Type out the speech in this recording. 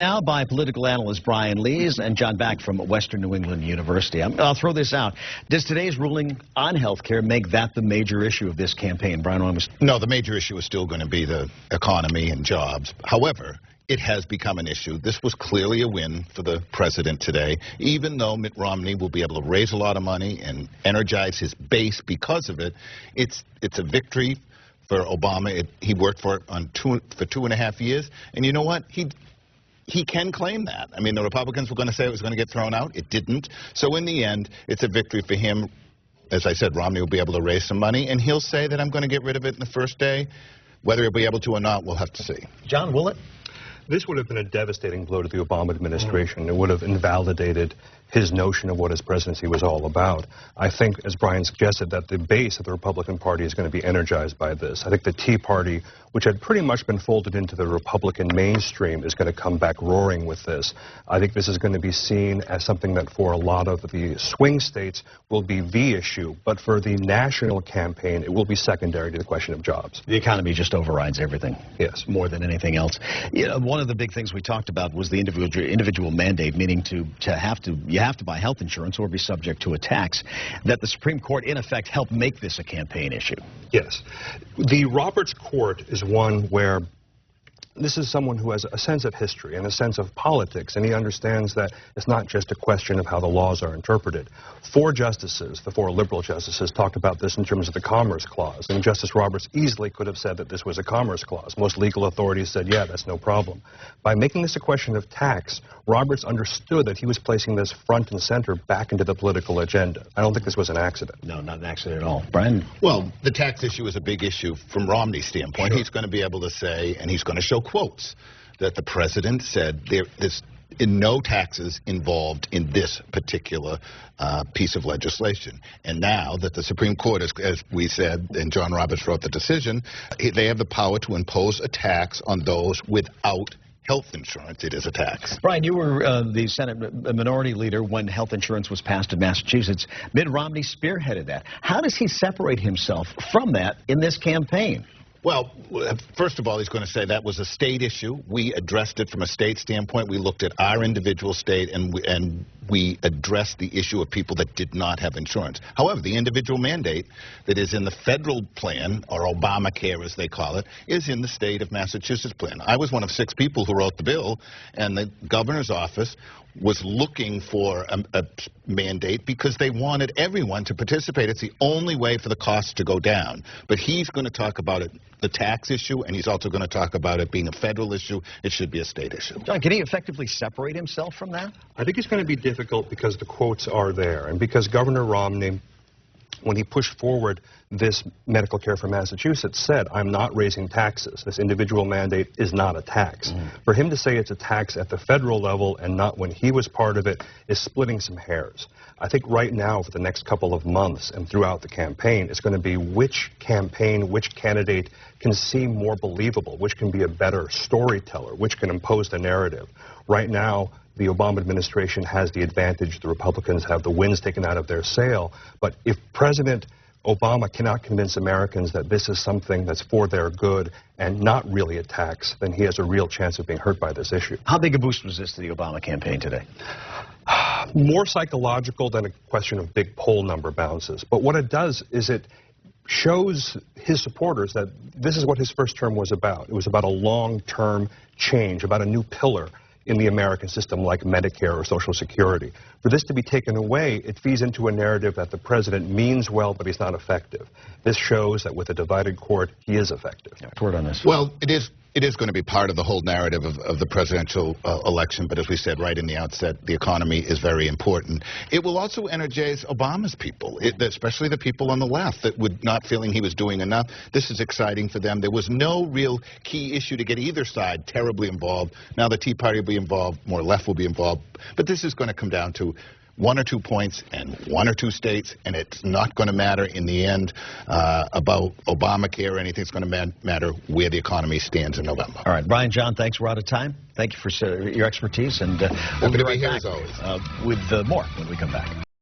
Now by political analyst Brian Lees and John Baick from Western New England University. I'll throw this out. Does today's ruling on health care make that the major issue of this campaign? Brian, No, the major issue is still going to be the economy and jobs. However, it has become an issue. This was clearly a win for the president today, even though Mitt Romney will be able to raise a lot of money and energize his base because of it. It's a victory for Obama. He worked for it for 2.5 years, and you know what? He can claim that. I mean, the Republicans were going to say it was going to get thrown out. It didn't. So in the end, it's a victory for him. As I said, Romney will be able to raise some money, and he'll say that I'm going to get rid of it in the first day. Whether he'll be able to or not, we'll have to see. John, will it? This would have been a devastating blow to the Obama administration. It would have invalidated his notion of what his presidency was all about. I think, as Brian suggested, that the base of the Republican Party is going to be energized by this. I think the Tea Party, which had pretty much been folded into the Republican mainstream, is going to come back roaring with this. I think this is going to be seen as something that for a lot of the swing states will be the issue, but for the national campaign, it will be secondary to the question of jobs. The economy just overrides everything. Yes. More than anything else. You know, one of the big things we talked about was the individual mandate, meaning you have to buy health insurance or be subject to a tax, that the Supreme Court in effect helped make this a campaign issue. Yes. The Roberts Court is one where this is someone who has a sense of history and a sense of politics, and he understands that it's not just a question of how the laws are interpreted. 4 justices, the 4 liberal justices, talked about this in terms of the Commerce Clause, and Justice Roberts easily could have said that this was a Commerce Clause. Most legal authorities said, yeah, that's no problem. By making this a question of tax, Roberts understood that he was placing this front and center back into the political agenda. I don't think this was an accident. No, not an accident at all. Brian? Well, the tax issue is a big issue from Romney's standpoint. Sure. He's going to be able to say, and he's going to show quotes, that the president said there's no taxes involved in this particular piece of legislation. And now that the Supreme Court, as we said, and John Roberts wrote the decision, they have the power to impose a tax on those without health insurance. It is a tax. Brian, you were the Senate minority leader when health insurance was passed in Massachusetts. Mitt Romney spearheaded that. How does he separate himself from that in this campaign? Well, first of all, he's going to say that was a state issue. We addressed it from a state standpoint. We looked at our individual state, and we addressed the issue of people that did not have insurance. However, the individual mandate that is in the federal plan, or Obamacare as they call it, is in the state of Massachusetts plan. I was one of 6 people who wrote the bill, and the governor's office was looking for a mandate because they wanted everyone to participate. It's the only way for the costs to go down. But he's going to talk about it, the tax issue, and he's also going to talk about it being a federal issue. It should be a state issue. John, can he effectively separate himself from that? I think it's going to be difficult because the quotes are there, and because Governor Romney, when he pushed forward this medical care for Massachusetts, said, I'm not raising taxes. This individual mandate is not a tax. For him to say it's a tax at the federal level and not when he was part of it is splitting some hairs. I think right now, for the next couple of months and throughout the campaign, it's going to be which campaign, which candidate can seem more believable, which can be a better storyteller, which can impose the narrative. Right now, the Obama administration has the advantage. The Republicans have the winds taken out of their sail. But if President Obama cannot convince Americans that this is something that's for their good and not really a tax, then he has a real chance of being hurt by this issue. How big a boost was this to the Obama campaign today? More psychological than a question of big poll number bounces. But what it does is it shows his supporters that this is what his first term was about. It was about a long-term change, about a new pillar in the American system like Medicare or Social Security. For this to be taken away, it feeds into a narrative that the president means well, but he's not effective. This shows that with a divided court, he is effective. Word on this. Well, it is going to be part of the whole narrative of the presidential election, but as we said right in the outset, the economy is very important. It will also energize Obama's people, especially the people on the left that were not feeling he was doing enough. This is exciting for them. There was no real key issue to get either side terribly involved. Now the Tea Party will be involved, more left will be involved, but this is going to come down to 1 or 2 points and 1 or 2 states, and it's not going to matter in the end about Obamacare or anything. It's going to matter where the economy stands in November. All right, Brian, John, thanks. We're out of time. Thank you for your expertise, and we'll be right back as always. With more when we come back.